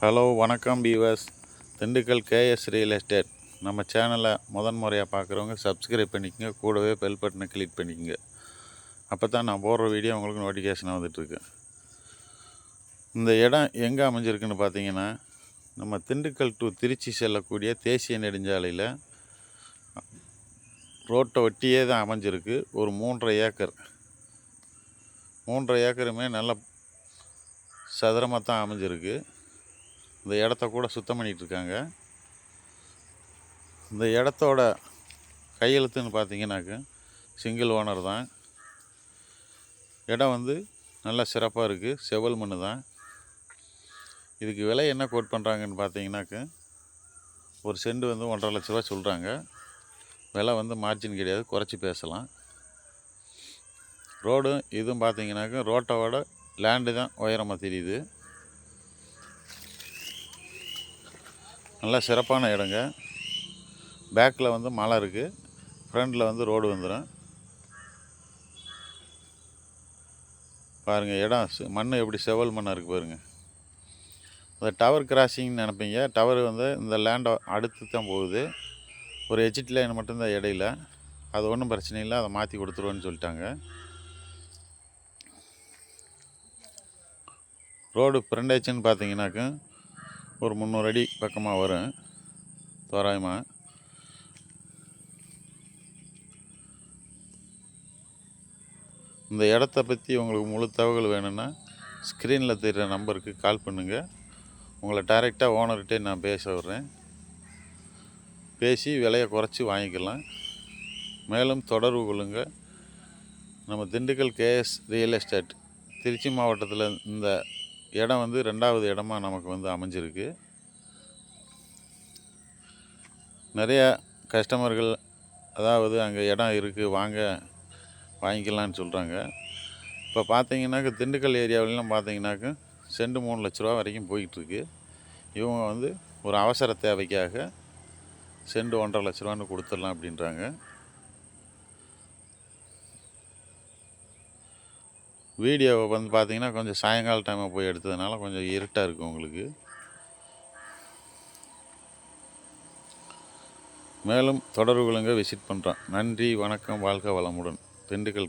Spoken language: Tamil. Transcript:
ஹலோ வணக்கம் viewers. Dindigul KS real estate நம்ம சேனலை முறையாக பார்க்குறவங்க சப்ஸ்கிரைப் பண்ணிக்கோங்க. கூடவே பெல் பட்டனை கிளிக் பண்ணிக்கோங்க. அப்போ தான் நான் போடுற வீடியோ உங்களுக்கு நோட்டிஃபிகேஷன் வந்துட்டுருக்கு. இந்த இடம் எங்கே அமைஞ்சிருக்குன்னு பார்த்தீங்கன்னா, நம்ம திண்டுக்கல் டு திருச்சி செல்லக்கூடிய தேசிய நெடுஞ்சாலையில் ரோட்டை ஒட்டியே தான் அமைஞ்சிருக்கு. ஒரு 3.5 ஏக்கர் 3.5 ஏக்கருமே நல்ல சதுரமாக தான் அமைஞ்சிருக்கு. இந்த இடத்த கூட சுத்தம் பண்ணிகிட்ருக்காங்க. இந்த இடத்தோட கையெழுத்துன்னு பார்த்தீங்கன்னாக்க சிங்கிள் ஓனர் தான். இடம் வந்து நல்லா சிறப்பாக இருக்குது. செவல் மண் தான். இதுக்கு விலை என்ன கோட் பண்ணுறாங்கன்னு பார்த்தீங்கன்னாக்க ஒரு செண்டு வந்து 1.5 லட்ச ரூபா சொல்கிறாங்க. விலை வந்து மார்ஜின் கிடையாது, குறைச்சி பேசலாம். ரோடு இதுவும் பார்த்தீங்கன்னாக்க ரோட்டோட லேண்டு தான் உயரமாக தெரியுது. நல்லா சிறப்பான இடங்க. பேக்கில் வந்து மலை இருக்குது, ஃப்ரண்டில் வந்து ரோடு வந்துடும். பாருங்கள், இடம் மண் எப்படி செவல் மண்ணாக இருக்குது பாருங்கள். அந்த டவர் கிராசிங்னு நினைப்பீங்க. டவர் வந்து இந்த லேண்டை அடுத்து தான் போகுது. ஒரு எஜிட் லைன் மட்டும்தான் இடையில. அது ஒன்றும் பிரச்சனை இல்லை, அதை மாற்றி கொடுத்துருவோன்னு சொல்லிட்டாங்க. ரோடு ஃப்ரண்டேஜ்னு பார்த்தீங்கன்னாக்க ஒரு 300 அடி பக்கமாக வரும் தோராயமாக. இந்த இடத்த பற்றி உங்களுக்கு முழு தகவல் வேணும்னா ஸ்க்ரீனில் தெரிகிற நம்பருக்கு கால் பண்ணுங்கள். உங்களை டைரெக்டாக ஓனர்கிட்டே நான் பேச விட்றேன். பேசி விலையை குறைச்சி வாங்கிக்கலாம். மேலும் தொடர்பு கொள்ளுங்கள். நம்ம Dindigul KS real estate Trichy மாவட்டத்தில் இந்த இடம் வந்து 2வது இடமா நமக்கு வந்து அமைஞ்சிருக்கு. நிறையா கஸ்டமர்கள் அதாவது அங்கே இடம் இருக்குது வாங்க வாங்கிக்கலான்னு சொல்கிறாங்க. இப்போ பார்த்தீங்கன்னாக்க திண்டுக்கல் ஏரியாவிலாம் பார்த்தீங்கன்னாக்க செண்டு 3 லட்ச ரூபா வரைக்கும் போயிட்டுருக்கு. இவங்க வந்து ஒரு அவசர தேவைக்காக செண்டு 1.5 லட்ச ரூபான்னு கொடுத்துடலாம் அப்படின்றாங்க. வீடியோவை வந்து பார்த்தீங்கன்னா கொஞ்சம் சாயங்கால டைமாக போய் எடுத்ததுனால கொஞ்சம் இருட்டாக இருக்குது உங்களுக்கு. மேலும் தொடர்புகளுங்க விசிட் பண்ணுறோம். நன்றி, வணக்கம், வாழ்க வளமுடன். திண்டுக்கல்